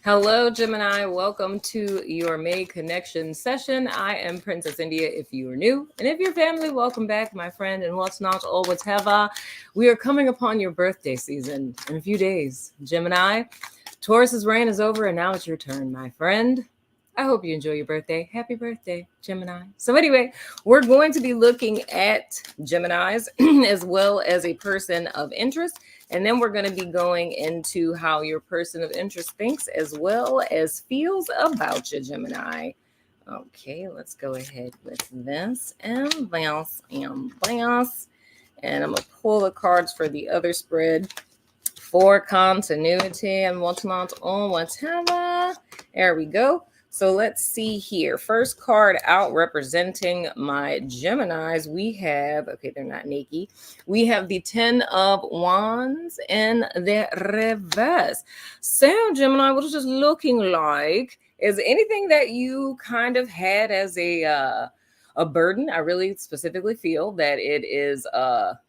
Hello, Gemini. Welcome to your May Connection session. I am Princess India if you are new. And if you're family, welcome back, my friend. And what's not, all whatever. We are coming upon your birthday season in a few days. Gemini, Taurus's reign is over and now it's your turn, my friend. I hope you enjoy your birthday. Happy birthday, Gemini. So anyway, we're going to be looking at Geminis as well as a person of interest. And then we're going to be going into how your person of interest thinks as well as feels about you, Gemini. Okay, let's go ahead with this and this and this. And I'm going to pull the cards for the other spread for continuity and whatnot or whatever. There we go. So let's see here. First card out representing my Geminis. We have, okay, they're not naked. We have the 10 of Wands in the reverse. So, Gemini, what is this looking like? Is anything that you kind of had as a burden? I really specifically feel that it is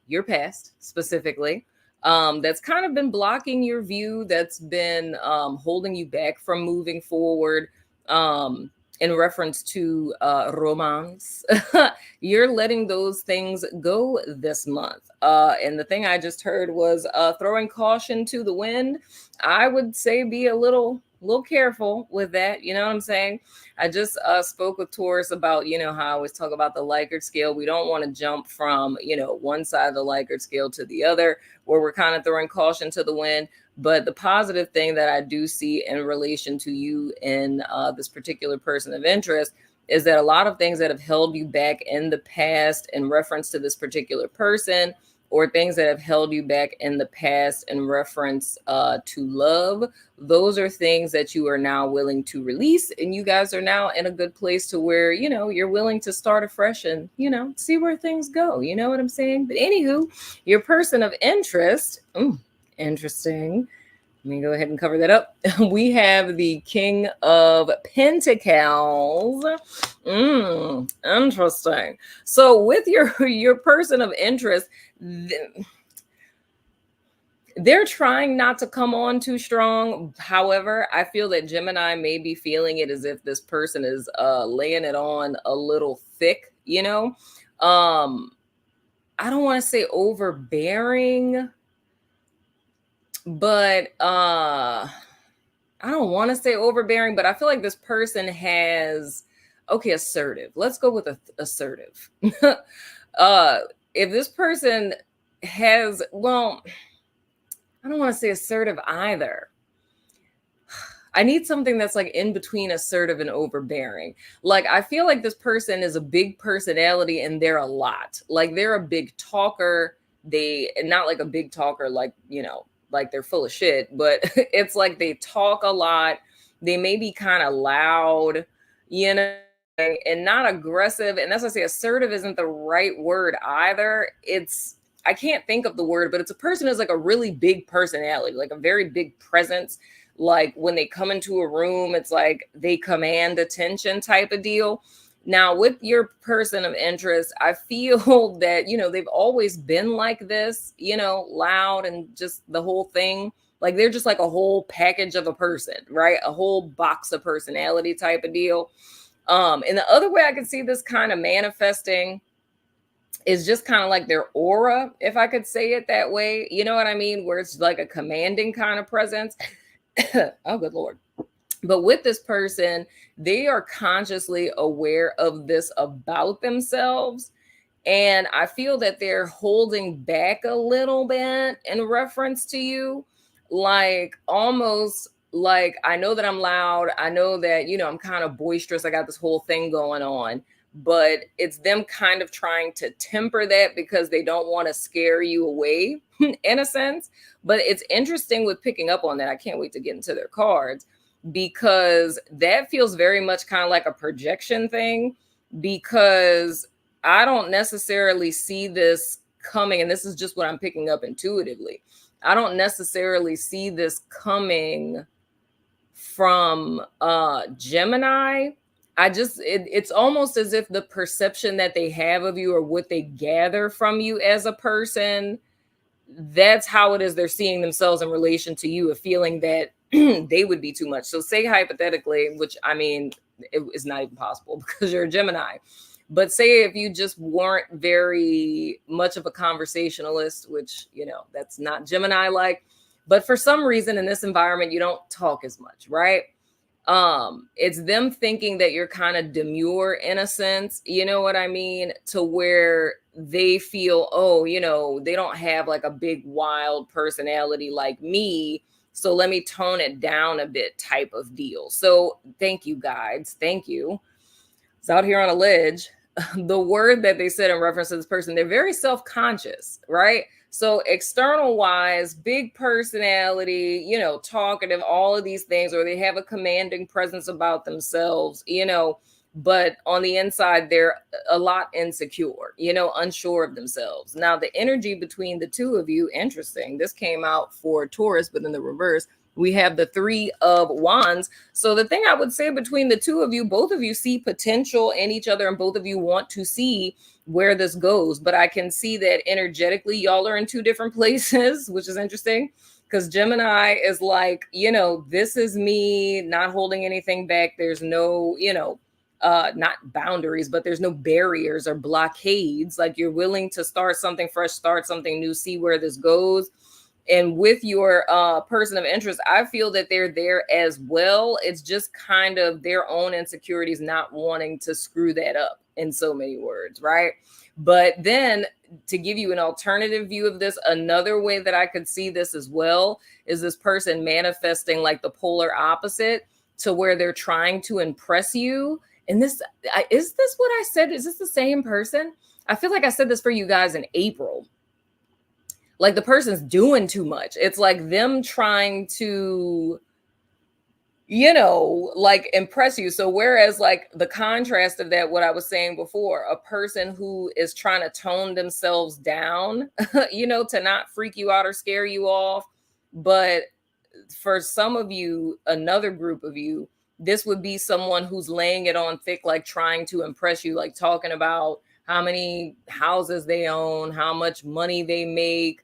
your past specifically. That's kind of been blocking your view, that's been holding you back from moving forward. In reference to romance, you're letting those things go this month. And the thing I just heard was throwing caution to the wind. I would say be a little careful with that. You know what I'm saying? I just spoke with Taurus about, how I always talk about the Likert scale. We don't want to jump from, one side of the Likert scale to the other, where we're kind of throwing caution to the wind. But the positive thing that I do see in relation to you and this particular person of interest is that a lot of things that have held you back in the past in reference to this particular person, or things that have held you back in the past in reference to love, those are things that you are now willing to release. And you guys are now in a good place to where, you're willing to start afresh and, see where things go. You know what I'm saying? But anywho, your person of interest, interesting. Let me go ahead and cover that up. We have the King of Pentacles. Interesting. So with your person of interest, they're trying not to come on too strong. However, I feel that Gemini may be feeling it as if this person is laying it on a little thick, I don't want to say overbearing, but I don't want to say overbearing, but I feel like this person has, assertive. Let's go with assertive. If this person has, I don't want to say assertive either. I need something that's like in between assertive and overbearing. Like, I feel like this person is a big personality and they're a lot. Like, they're a big talker. Not like a big talker, like, like they're full of shit, but it's like they talk a lot. They may be kind of loud, and not aggressive. And that's why I say assertive isn't the right word either. I can't think of the word, but it's a person who's like a really big personality, like a very big presence. Like when they come into a room, it's like they command attention type of deal. Now, with your person of interest, I feel that, they've always been like this, loud and just the whole thing. Like they're just like a whole package of a person, right? A whole box of personality type of deal. And the other way I can see this kind of manifesting is just kind of like their aura, if I could say it that way. You know what I mean? Where it's like a commanding kind of presence. Oh, good Lord. But with this person, they are consciously aware of this about themselves. And I feel that they're holding back a little bit in reference to you. Like almost like, I know that I'm loud. I know that, I'm kind of boisterous. I got this whole thing going on. But it's them kind of trying to temper that because they don't want to scare you away in a sense. But it's interesting with picking up on that. I can't wait to get into their cards, because that feels very much kind of like a projection thing, because I don't necessarily see this coming. And this is just what I'm picking up intuitively. I don't necessarily see this coming from Gemini. It's almost as if the perception that they have of you or what they gather from you as a person, that's how it is they're seeing themselves in relation to you, of feeling that they would be too much. So say hypothetically, which I mean, it is not even possible because you're a Gemini. But say if you just weren't very much of a conversationalist, which, that's not Gemini like, but for some reason in this environment, you don't talk as much, right? It's them thinking that you're kind of demure in a sense, you know what I mean? To where they feel, oh, they don't have like a big wild personality like me. So let me tone it down a bit type of deal. So thank you, guides. Thank you. It's out here on a ledge. The word that they said in reference to this person, they're very self-conscious, right? So external wise, big personality, talkative, all of these things, or they have a commanding presence about themselves, but on the inside, they're a lot insecure, unsure of themselves. Now, the energy between the two of you, interesting. This came out for Taurus, but in the reverse, we have the 3 of Wands. So the thing I would say between the two of you, both of you see potential in each other and both of you want to see where this goes. But I can see that energetically, y'all are in 2 different places, which is interesting because Gemini is like, this is me, not holding anything back. There's no, not boundaries, but there's no barriers or blockades. Like you're willing to start something fresh, start something new, see where this goes. And with your person of interest, I feel that they're there as well. It's just kind of their own insecurities, not wanting to screw that up in so many words, right? But then to give you an alternative view of this, another way that I could see this as well is this person manifesting like the polar opposite to where they're trying to impress you. And is this what I said? Is this the same person? I feel like I said this for you guys in April. Like the person's doing too much. It's like them trying to, like impress you. So whereas like the contrast of that, what I was saying before, a person who is trying to tone themselves down, to not freak you out or scare you off. But for some of you, another group of you, this would be someone who's laying it on thick, like trying to impress you, like talking about how many houses they own, how much money they make,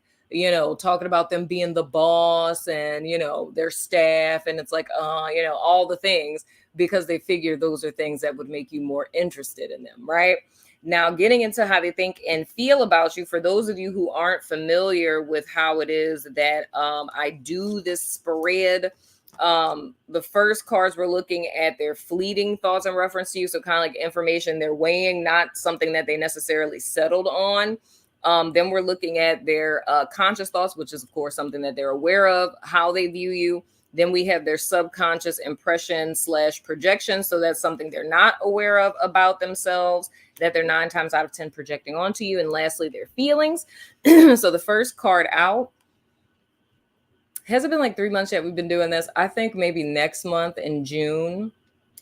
talking about them being the boss and, their staff. And it's like, all the things, because they figure those are things that would make you more interested in them, right? Now, getting into how they think and feel about you, for those of you who aren't familiar with how it is that I do this spread, the first cards we're looking at their fleeting thoughts in reference to you. So kind of like information they're weighing, not something that they necessarily settled on. Then we're looking at their conscious thoughts, which is, of course, something that they're aware of, how they view you. Then we have their subconscious impression / projection. So that's something they're not aware of about themselves, that they're 9 times out of 10 projecting onto you. And lastly, their feelings. So the first card out, hasn't been like 3 months yet we've been doing this. I think maybe next month in June,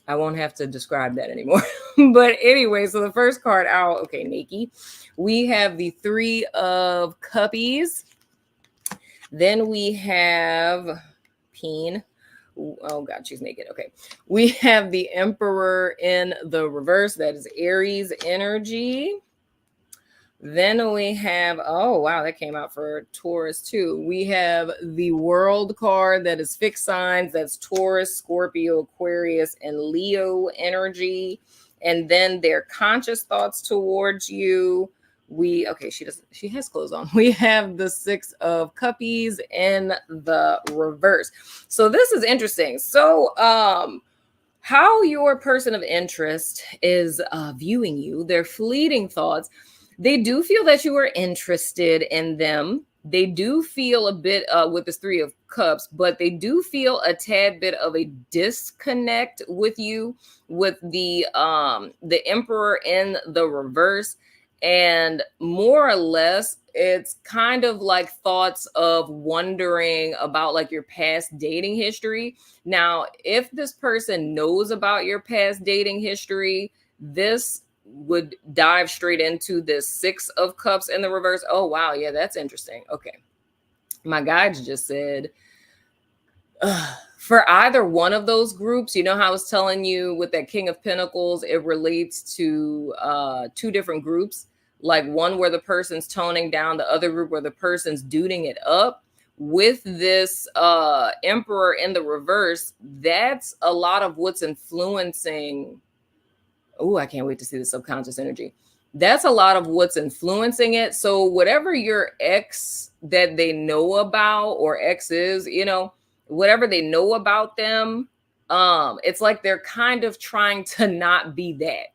I won't have to describe that anymore. But anyway, so the first card out, okay, Nikki, we have the 3 of Cuppies. Then we have Peen. Oh God, she's naked. Okay. We have the Emperor in the reverse. That is Aries energy. Then we have, oh, wow, that came out for Taurus too. We have the World card that is fixed signs. That's Taurus, Scorpio, Aquarius, and Leo energy. And then their conscious thoughts towards you. She has clothes on. We have the 6 of Cuppies in the reverse. So this is interesting. So, how your person of interest is viewing you, their fleeting thoughts. They do feel that you are interested in them. They do feel a bit with this 3 of Cups, but they do feel a tad bit of a disconnect with you, with the Emperor in the reverse. And more or less, it's kind of like thoughts of wondering about like your past dating history. Now, if this person knows about your past dating history, this would dive straight into this 6 of Cups in the reverse. Oh, wow. Yeah, that's interesting. Okay. My guides just said, for either one of those groups, how I was telling you with that King of Pentacles, it relates to 2 different groups, like one where the person's toning down, the other group where the person's duding it up. with this Emperor in the reverse, that's a lot of what's influencing. Oh, I can't wait to see the subconscious energy. That's a lot of what's influencing it. So whatever your ex that they know about, or ex is, whatever they know about them, it's like they're kind of trying to not be that.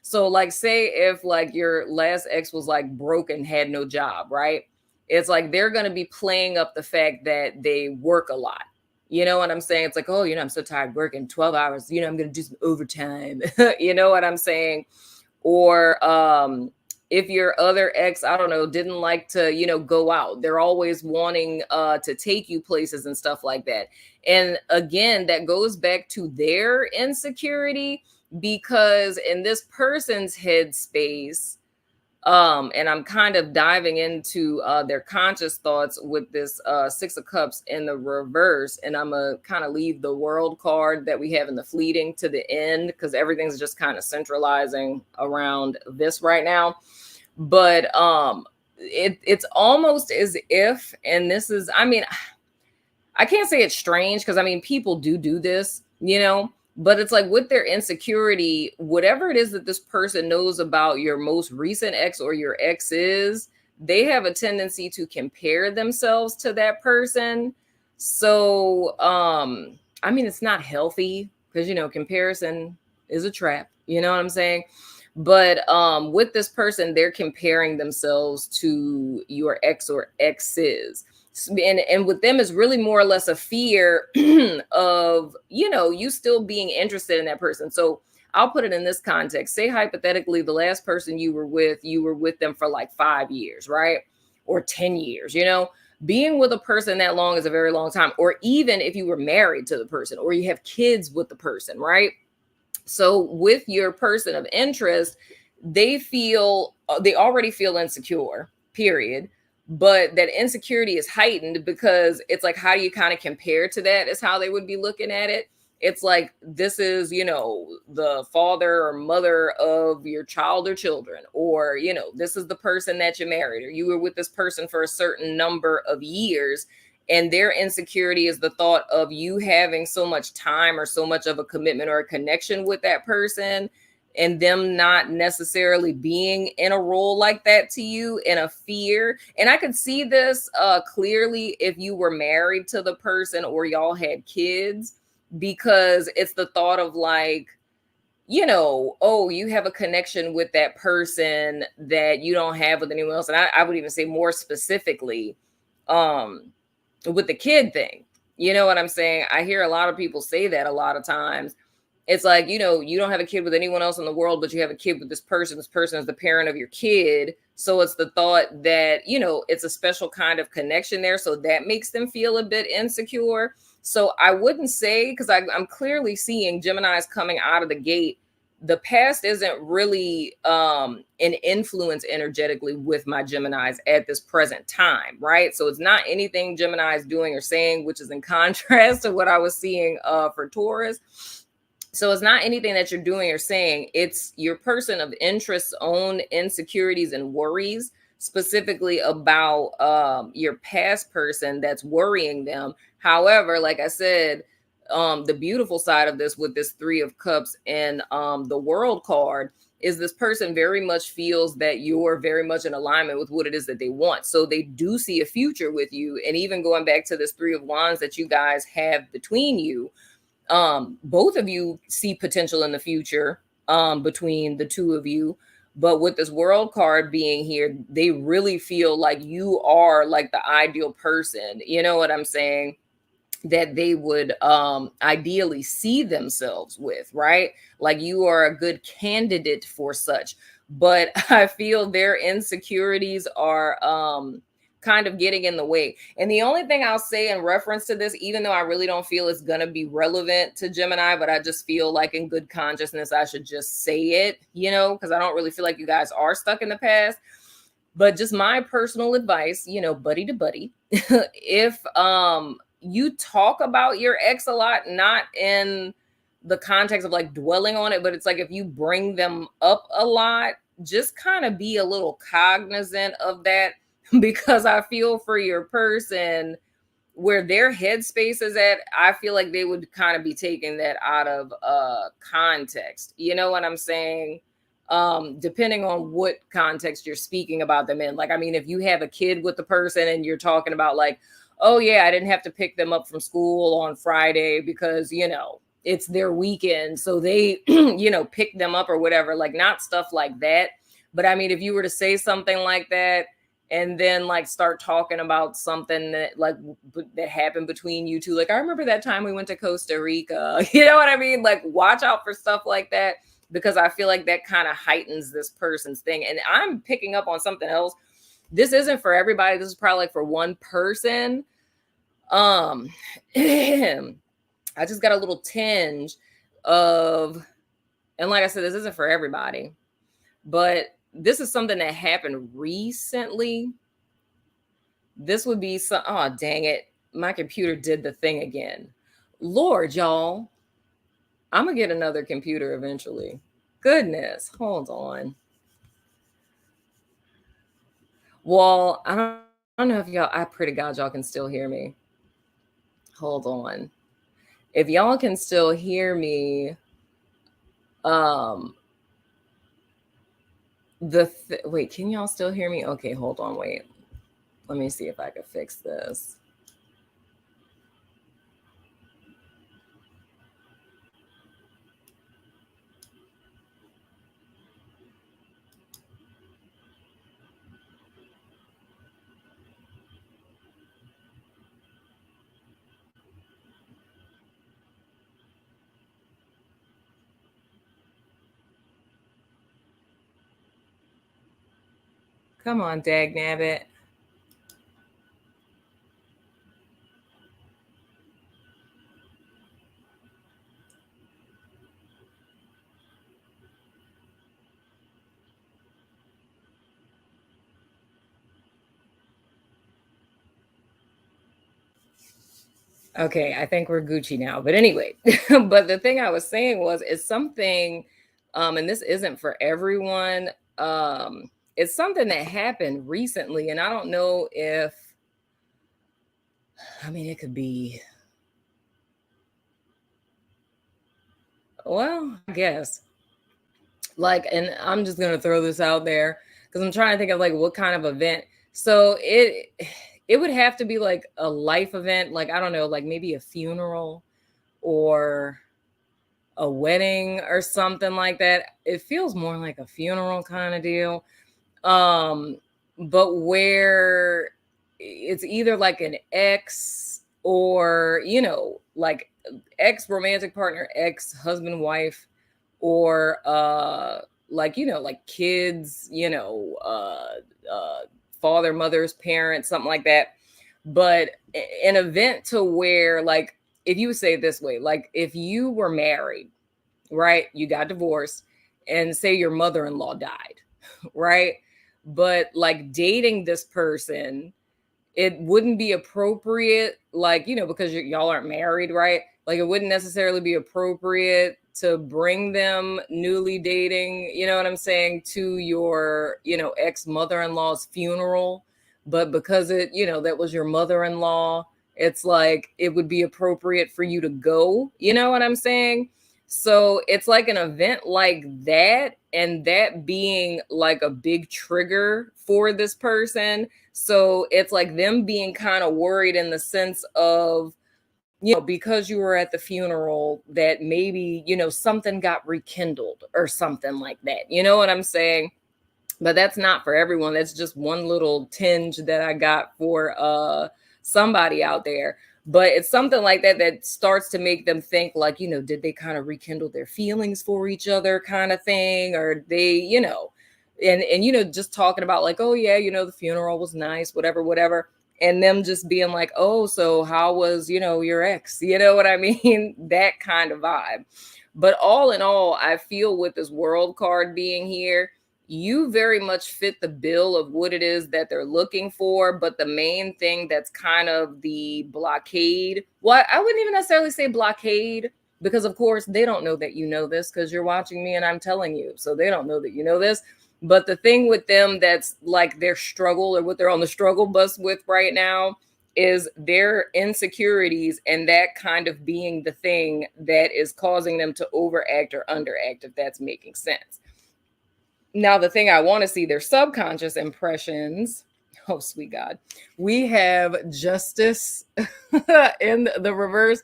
So like, say if like your last ex was like broke and had no job, right? It's like they're going to be playing up the fact that they work a lot. You know what I'm saying? It's like, oh, I'm so tired working 12 hours. I'm going to do some overtime. You know what I'm saying? Or if your other ex, I don't know, didn't like to, go out. They're always wanting to take you places and stuff like that. And again, that goes back to their insecurity, because in this person's headspace, and I'm kind of diving into their conscious thoughts with this Six of Cups in the reverse. And I'm going to kind of leave the World card that we have in the fleeting to the end, because everything's just kind of centralizing around this right now. But it's almost as if, and this is, I can't say it's strange, because people do this, but it's like with their insecurity, whatever it is that this person knows about your most recent ex or your exes, they have a tendency to compare themselves to that person. So, it's not healthy, because, comparison is a trap. You know what I'm saying? But with this person, they're comparing themselves to your ex or exes. And with them is really more or less a fear of, you still being interested in that person. So I'll put it in this context. Say hypothetically, the last person you were with them for like 5 years, right? Or 10 years, being with a person that long is a very long time. Or even if you were married to the person, or you have kids with the person, right? So with your person of interest, they already feel insecure, period. But that insecurity is heightened because it's like, how do you kind of compare to that is how they would be looking at it. It's like, this is, the father or mother of your child or children, or, this is the person that you married, or you were with this person for a certain number of years. And their insecurity is the thought of you having so much time or so much of a commitment or a connection with that person, and them not necessarily being in a role like that to you, in a fear. And I could see this clearly if you were married to the person or y'all had kids, because it's the thought of like, oh, you have a connection with that person that you don't have with anyone else. And I would even say more specifically, with the kid thing. You know what I'm saying? I hear a lot of people say that a lot of times. It's like, you don't have a kid with anyone else in the world, but you have a kid with this person. This person is the parent of your kid. So it's the thought that, it's a special kind of connection there. So that makes them feel a bit insecure. So I wouldn't say, because I'm clearly seeing Geminis coming out of the gate, the past isn't really an influence energetically with my Geminis at this present time, right? So it's not anything Gemini is doing or saying, which is in contrast to what I was seeing for Taurus. So it's not anything that you're doing or saying. It's your person of interest's own insecurities and worries, specifically about your past person that's worrying them. However, like I said, the beautiful side of this with this Three of Cups and the World card is this person very much feels that you're very much in alignment with what it is that they want. So they do see a future with you. And even going back to this Three of Wands that you guys have between you, both of you see potential in the future between the two of you. But with this World card being here, they really feel like you are like the ideal person. You know what I'm saying? That they would ideally see themselves with, right? Like you are a good candidate for such. But I feel their insecurities are kind of getting in the way. And the only thing I'll say in reference to this, even though I really don't feel it's going to be relevant to Gemini, but I just feel like in good consciousness, I should just say it, because I don't really feel like you guys are stuck in the past. But just my personal advice, buddy to buddy, if you talk about your ex a lot, not in the context of like dwelling on it, but it's like if you bring them up a lot, just kind of be a little cognizant of that, because I feel for your person, where their headspace is at, I feel like they would kind of be taking that out of context. You know what I'm saying? Depending on what context you're speaking about them in. Like, I mean, if you have a kid with the person and you're talking about like, oh yeah, I didn't have to pick them up from school on Friday because, you know, it's their weekend. So they, you know, pick them up or whatever, like not stuff like that. But I mean, if you were to say something like that, and then like start talking about something that like that happened between you two, like I remember that time we went to Costa Rica, you know what I mean? Like watch out for stuff like that, because I feel like that kind of heightens this person's thing. And I'm picking up on something else. This isn't for everybody. This is probably like for one person. I just got a little tinge of, and like I said, this isn't for everybody, but this is something that happened recently. This would be some, oh, dang it. My computer did the thing again. Lord, y'all. I'm going to get another computer eventually. Goodness. Hold on. Well, I don't know if y'all, I pray to God y'all can still hear me. Hold on. If y'all can still hear me, wait, can y'all still hear me? Okay, hold on, wait. Let me see if I can fix this. Come on, dagnabbit. Okay, I think we're Gucci now. But anyway, but the thing I was saying was it's something, and this isn't for everyone. It's something that happened recently, and I don't know if, I mean, it could be, well, I guess. Like, and I'm just gonna throw this out there because I'm trying to think of like what kind of event. So it would have to be like a life event, like I don't know, like maybe a funeral or a wedding or something like that. It feels more like a funeral kind of deal. Um, but where it's either like an ex or, you know, like ex romantic partner, ex husband, wife, or like, you know, like kids, you know, father, mother's parents, something like that. But an event to where, like, if you would say it this way, like if you were married, right, you got divorced, and say your mother-in-law died, right? But like dating this person, it wouldn't be appropriate, like, you know, because y'all aren't married, right? Like it wouldn't necessarily be appropriate to bring them newly dating, you know what I'm saying, to your, you know, ex mother-in-law's funeral. But because it, you know, that was your mother-in-law, it's like it would be appropriate for you to go, you know what I'm saying? So it's like an event like that, and that being like a big trigger for this person. So it's like them being kind of worried in the sense of, you know, because you were at the funeral, that maybe, you know, something got rekindled or something like that. You know what I'm saying? But that's not for everyone. That's just one little tinge that I got for somebody out there. But it's something like that that starts to make them think like, you know, did they kind of rekindle their feelings for each other kind of thing, or they, you know, and you know, just talking about like, oh yeah, you know, the funeral was nice, whatever, whatever. And them just being like, oh, so how was, you know, your ex? You know what I mean? That kind of vibe. But all in all, I feel with this world card being here, you very much fit the bill of what it is that they're looking for. But the main thing that's kind of the blockade, well, I wouldn't even necessarily say blockade, because of course they don't know that you know this because you're watching me and I'm telling you. So they don't know that you know this. But the thing with them that's like their struggle, or what they're on the struggle bus with right now, is their insecurities and that kind of being the thing that is causing them to overact or underact, if that's making sense. Now, the thing I want to see, their subconscious impressions. Oh, sweet God. We have justice in the reverse.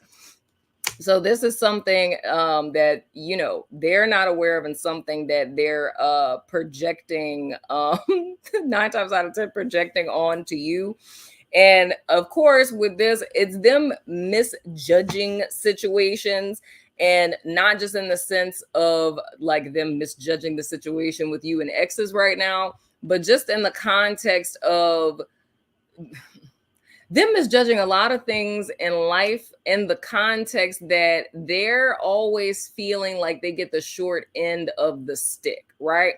So this is something that, you know, they're not aware of, and something that they're projecting 9 times out of 10 projecting on to you. And of course, with this, it's them misjudging situations, and not just in the sense of like them misjudging the situation with you and exes right now, but just in the context of them misjudging a lot of things in life, in the context that they're always feeling like they get the short end of the stick, right?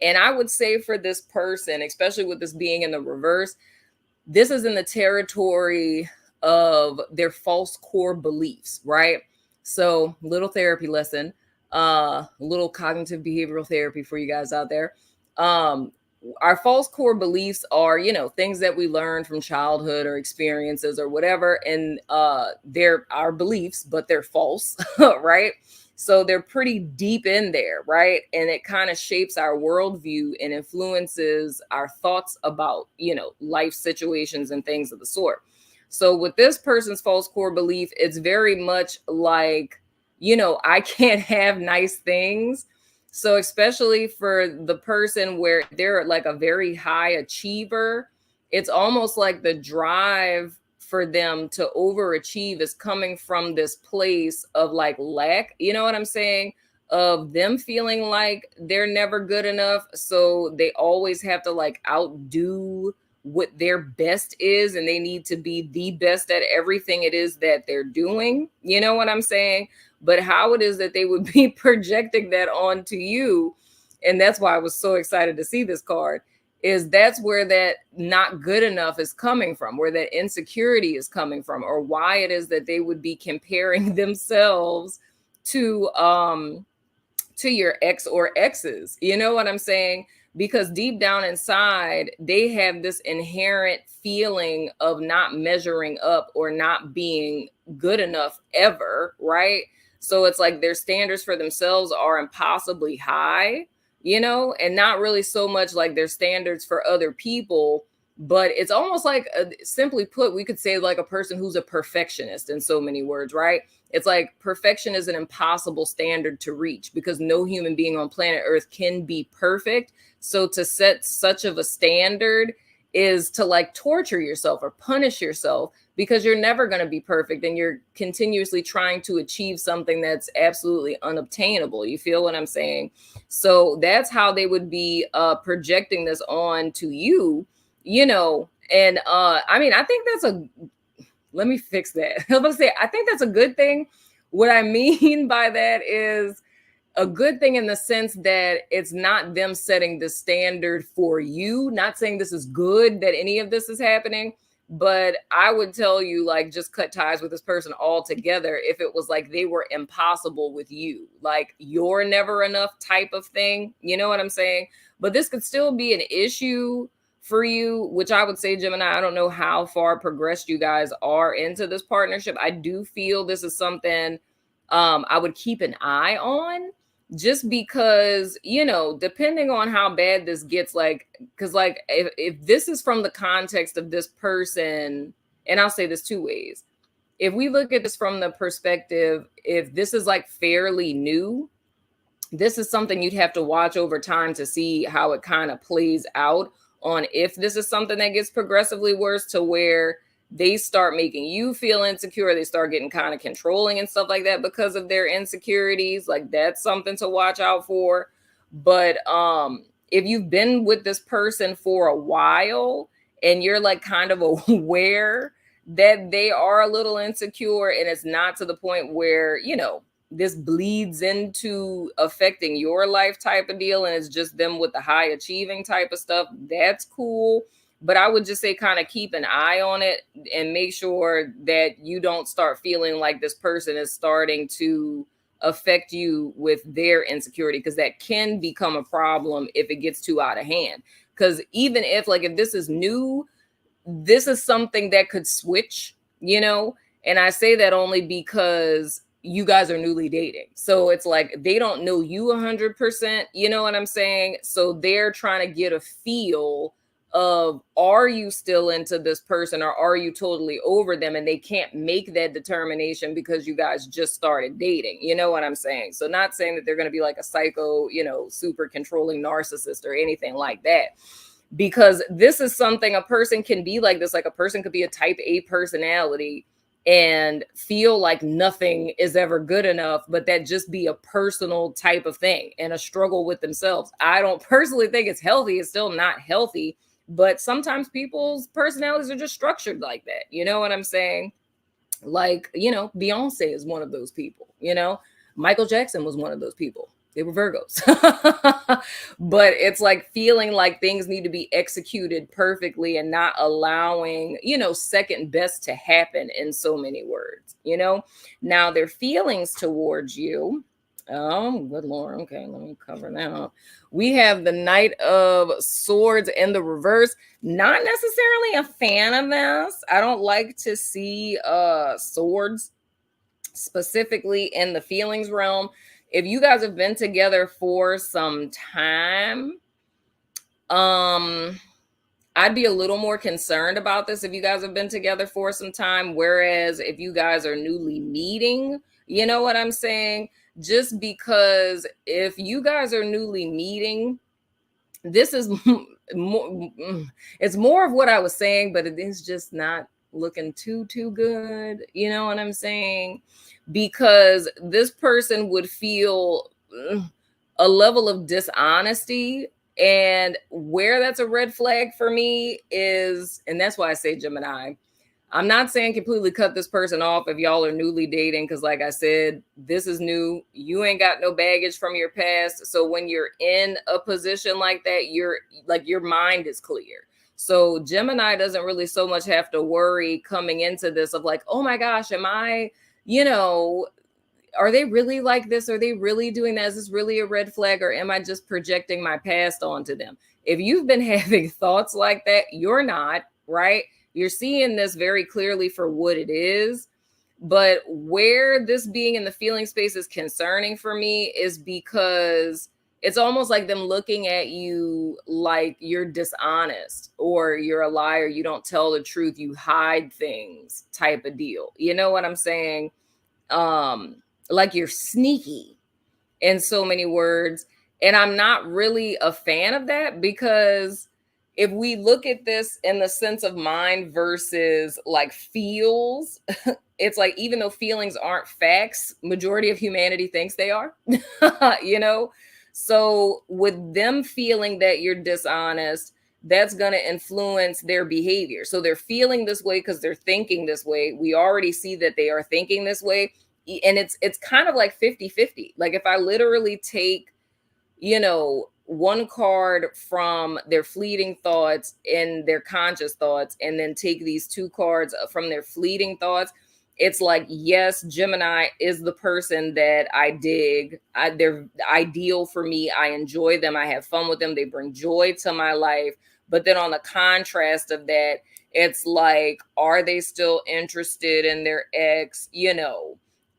And I would say for this person, especially with this being in the reverse, this is in the territory of their false core beliefs, right? So, little therapy lesson, little cognitive behavioral therapy for you guys out there. Our false core beliefs are, you know, things that we learn from childhood or experiences or whatever, and they're our beliefs, but they're false, right? So they're pretty deep in there, right? And it kind of shapes our worldview and influences our thoughts about, you know, life situations and things of the sort. So with this person's false core belief, it's very much like, you know, I can't have nice things. So especially for the person where they're like a very high achiever, it's almost like the drive for them to overachieve is coming from this place of like lack, you know what I'm saying? Of them feeling like they're never good enough. So they always have to like outdo what their best is, and they need to be the best at everything it is that they're doing. You know what I'm saying? But how it is that they would be projecting that onto you. And that's why I was so excited to see this card, is that's where that not good enough is coming from, where that insecurity is coming from, or why it is that they would be comparing themselves to your ex or exes. You know what I'm saying? Because deep down inside, they have this inherent feeling of not measuring up or not being good enough ever, right? So it's like their standards for themselves are impossibly high, you know, and not really so much like their standards for other people, but it's almost like, simply put, we could say like a person who's a perfectionist in so many words, right? It's like perfection is an impossible standard to reach because no human being on planet Earth can be perfect. So to set such of a standard is to like torture yourself or punish yourself, because you're never going to be perfect and you're continuously trying to achieve something that's absolutely unobtainable. You feel what I'm saying? So that's how they would be projecting this on to you, you know. And I mean, I think that's a, let me fix that. I was going to say, I think that's a good thing. What I mean by that is a good thing in the sense that it's not them setting the standard for you. Not saying this is good that any of this is happening, but I would tell you, like, just cut ties with this person altogether if it was like they were impossible with you, like you're never enough type of thing. You know what I'm saying? But this could still be an issue for you, which I would say, Gemini, I don't know how far progressed you guys are into this partnership. I do feel this is something I would keep an eye on, just because, you know, depending on how bad this gets, like, because like if this is from the context of this person, and I'll say this two ways. If we look at this from the perspective, if this is like fairly new, this is something you'd have to watch over time to see how it kind of plays out, on if this is something that gets progressively worse to where they start making you feel insecure, they start getting kind of controlling and stuff like that because of their insecurities. Like, that's something to watch out for. But if you've been with this person for a while and you're like kind of aware that they are a little insecure, and it's not to the point where, you know, this bleeds into affecting your life type of deal, and it's just them with the high achieving type of stuff, that's cool. But I would just say kind of keep an eye on it and make sure that you don't start feeling like this person is starting to affect you with their insecurity, because that can become a problem if it gets too out of hand. Because even if, like, if this is new, this is something that could switch, and I say that only because you guys are newly dating. So it's like they don't know you 100%, you know what I'm saying? So they're trying to get a feel of, are you still into this person or are you totally over them? And they can't make that determination because you guys just started dating. You know what I'm saying? So not saying that they're going to be like a psycho, super controlling narcissist or anything like that, because this is something a person can be like this. Like a person could be a type A personality and feel like nothing is ever good enough, but that just be a personal type of thing and a struggle with themselves. I don't personally think it's healthy. It's still not healthy, but sometimes people's personalities are just structured like that. You know what I'm saying? Like, Beyonce is one of those people, Michael Jackson was one of those people. They were Virgos. But it's like feeling like things need to be executed perfectly and not allowing, second best to happen, in so many words, Now their feelings towards you. Oh, good Lord. Okay, let me cover that up. We have the Knight of Swords in the reverse. Not necessarily a fan of this. I don't like to see swords specifically in the feelings realm. If you guys have been together for some time, I'd be a little more concerned about this if you guys have been together for some time. Whereas if you guys are newly meeting, you know what I'm saying? Just because if you guys are newly meeting, this is more, it's more of what I was saying, but it is just not looking too good. You know what I'm saying? Because this person would feel a level of dishonesty. And where that's a red flag for me is, and that's why I say Gemini, I'm not saying completely cut this person off if y'all are newly dating, because like I said, this is new. You ain't got no baggage from your past. So when you're in a position like that, your mind is clear. So Gemini doesn't really so much have to worry coming into this of like, oh my gosh, am I, are they really like this? Are they really doing that? Is this really a red flag, or am I just projecting my past onto them? If you've been having thoughts like that, you're not, right? You're seeing this very clearly for what it is. But where this being in the feeling space is concerning for me is because it's almost like them looking at you like you're dishonest or you're a liar. You don't tell the truth. You hide things type of deal. You know what I'm saying? Like you're sneaky, in so many words. And I'm not really a fan of that, because if we look at this in the sense of mind versus like feels, it's like, even though feelings aren't facts, majority of humanity thinks they are, you know? So with them feeling that you're dishonest, that's going to influence their behavior. So they're feeling this way because they're thinking this way. We already see that they are thinking this way. And it's kind of like 50-50. Like if I literally take, one card from their fleeting thoughts and their conscious thoughts, and then take these two cards from their fleeting thoughts, it's like, yes, Gemini is the person that I dig. They're ideal for me. I enjoy them. I have fun with them. They bring joy to my life. But then on the contrast of that, it's like, are they still interested in their ex?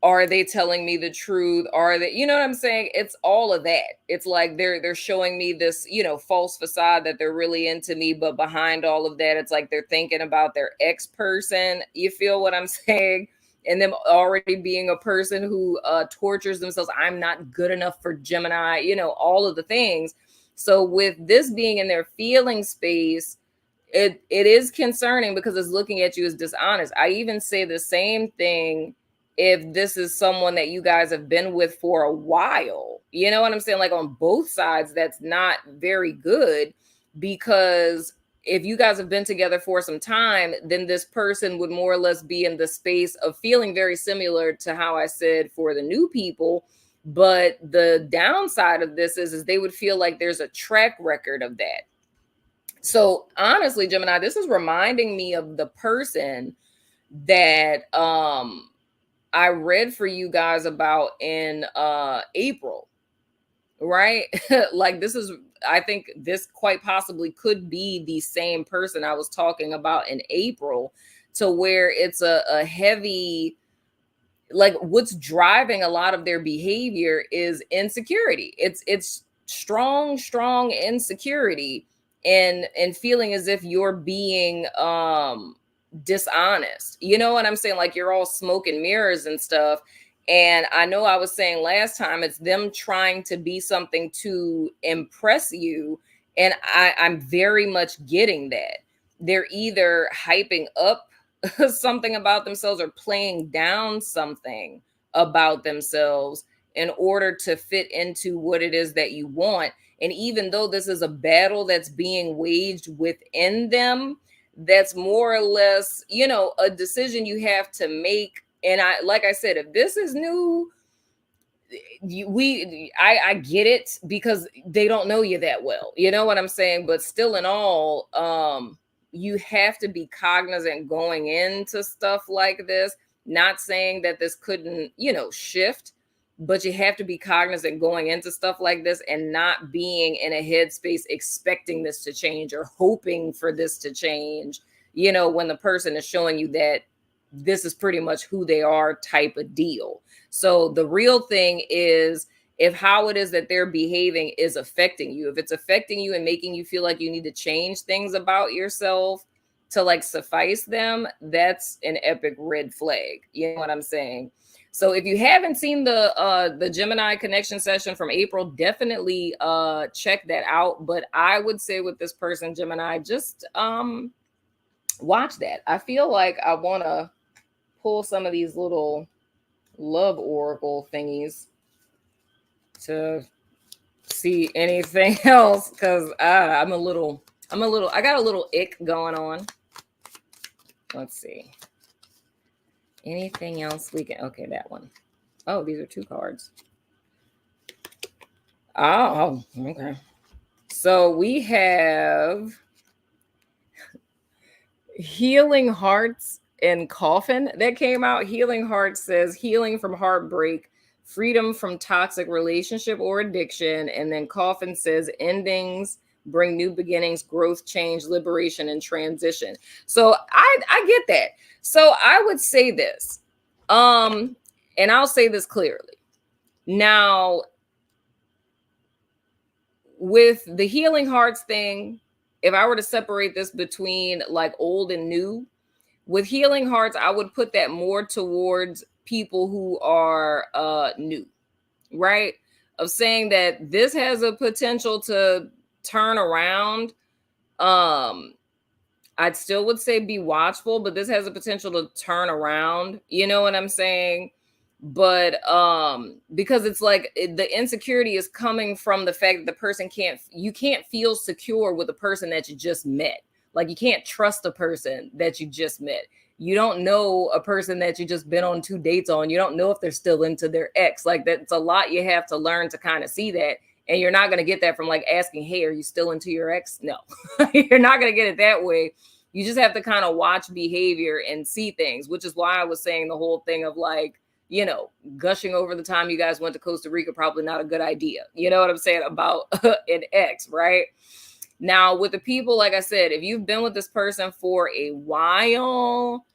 Are they telling me the truth? Are they, you know what I'm saying? It's all of that. It's like they're showing me this, false facade that they're really into me, but behind all of that, it's like they're thinking about their ex person. You feel what I'm saying? And them already being a person who tortures themselves. I'm not good enough for Gemini, all of the things. So with this being in their feeling space, it is concerning because it's looking at you as dishonest. I even say the same thing if this is someone that you guys have been with for a while. You know what I'm saying? Like on both sides, that's not very good, because if you guys have been together for some time, then this person would more or less be in the space of feeling very similar to how I said for the new people. But the downside of this is they would feel like there's a track record of that. So honestly, Gemini, this is reminding me of the person that I read for you guys about in April. right? Like this is, I think this quite possibly could be the same person I was talking about in April, to where it's a heavy, like what's driving a lot of their behavior is insecurity. It's strong insecurity, and feeling as if you're being dishonest. You know what I'm saying? Like you're all smoke and mirrors and stuff. And I know I was saying last time, it's them trying to be something to impress you. And I'm very much getting that. They're either hyping up something about themselves or playing down something about themselves in order to fit into what it is that you want. And even though this is a battle that's being waged within them, that's more or less, you know, a decision you have to make. And I, like I said, if this is new, I get it, because they don't know you that well. You know what I'm saying? But still in all, you have to be cognizant going into stuff like this. Not saying that this couldn't, you know, shift, but you have to be cognizant going into stuff like this and not being in a headspace expecting this to change or hoping for this to change, you know, when the person is showing you that this is pretty much who they are, type of deal. So the real thing is, if how it is that they're behaving is affecting you, if it's affecting you and making you feel like you need to change things about yourself to like suffice them, that's an epic red flag. You know what I'm saying? So if you haven't seen the Gemini connection session from April, definitely check that out. But I would say with this person, Gemini, just watch that. I feel like I want to pull some of these little love oracle thingies to see anything else, because I got a little ick going on. Let's see. Anything else we can, okay, that one. Oh, these are 2 cards. Oh, okay. So we have Healing Hearts and Coffin that came out. Healing Hearts says healing from heartbreak, freedom from toxic relationship or addiction. And then Coffin says endings bring new beginnings, growth, change, liberation, and transition. So I get that. So I would say this, and I'll say this clearly. Now, with the Healing Hearts thing, if I were to separate this between like old and new, with Healing Hearts, I would put that more towards people who are new, right? Of saying that this has a potential to turn around. I'd still would say be watchful, but this has a potential to turn around. You know what I'm saying? But because it's like the insecurity is coming from the fact that the person you can't feel secure with the person that you just met. Like you can't trust a person that you just met. You don't know a person that you just been on 2 dates on. You don't know if they're still into their ex. Like that's a lot you have to learn to kind of see that. And you're not going to get that from like asking, hey, are you still into your ex? No, you're not going to get it that way. You just have to kind of watch behavior and see things, which is why I was saying the whole thing of like, you know, gushing over the time you guys went to Costa Rica, probably not a good idea. You know what I'm saying about an ex, right? Now, with the people, like I said, if you've been with this person for a while,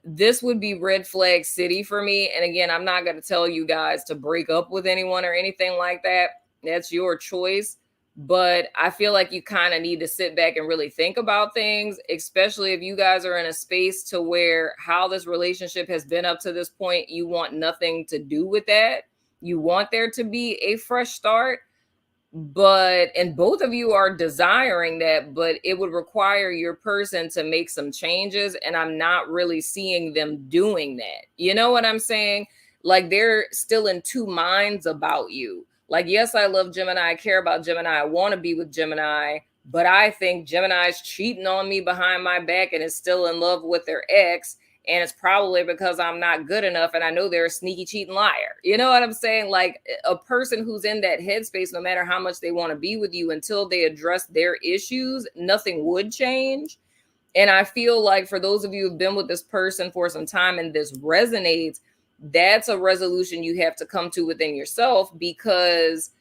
this would be red flag city for me. And again, I'm not going to tell you guys to break up with anyone or anything like that. That's your choice. But I feel like you kind of need to sit back and really think about things, especially if you guys are in a space to where how this relationship has been up to this point, you want nothing to do with that. You want there to be a fresh start. And both of you are desiring that, but it would require your person to make some changes. And I'm not really seeing them doing that. You know what I'm saying? Like they're still in 2 minds about you. Like, yes, I love Gemini. I care about Gemini. I want to be with Gemini, but I think Gemini is cheating on me behind my back and is still in love with their ex. And it's probably because I'm not good enough. And I know they're a sneaky, cheating liar. You know what I'm saying? Like a person who's in that headspace, no matter how much they want to be with you, until they address their issues, nothing would change. And I feel like for those of you who've been with this person for some time and this resonates, that's a resolution you have to come to within yourself, because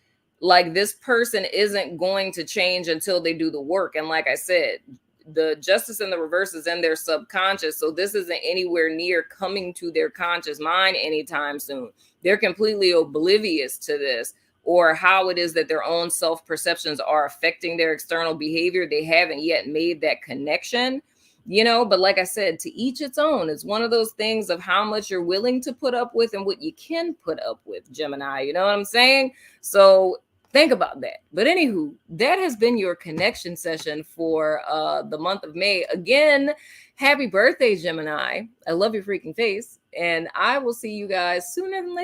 Like, this person isn't going to change until they do the work. And like I said, the justice in the reverse is in their subconscious. So this isn't anywhere near coming to their conscious mind anytime soon. They're completely oblivious to this, or how it is that their own self-perceptions are affecting their external behavior. They haven't yet made that connection, but like I said, to each its own. It's one of those things of how much you're willing to put up with and what you can put up with, Gemini. You know what I'm saying? So think about that. But anywho, that has been your connection session for the month of May. Again, happy birthday, Gemini. I love your freaking face. And I will see you guys sooner than later.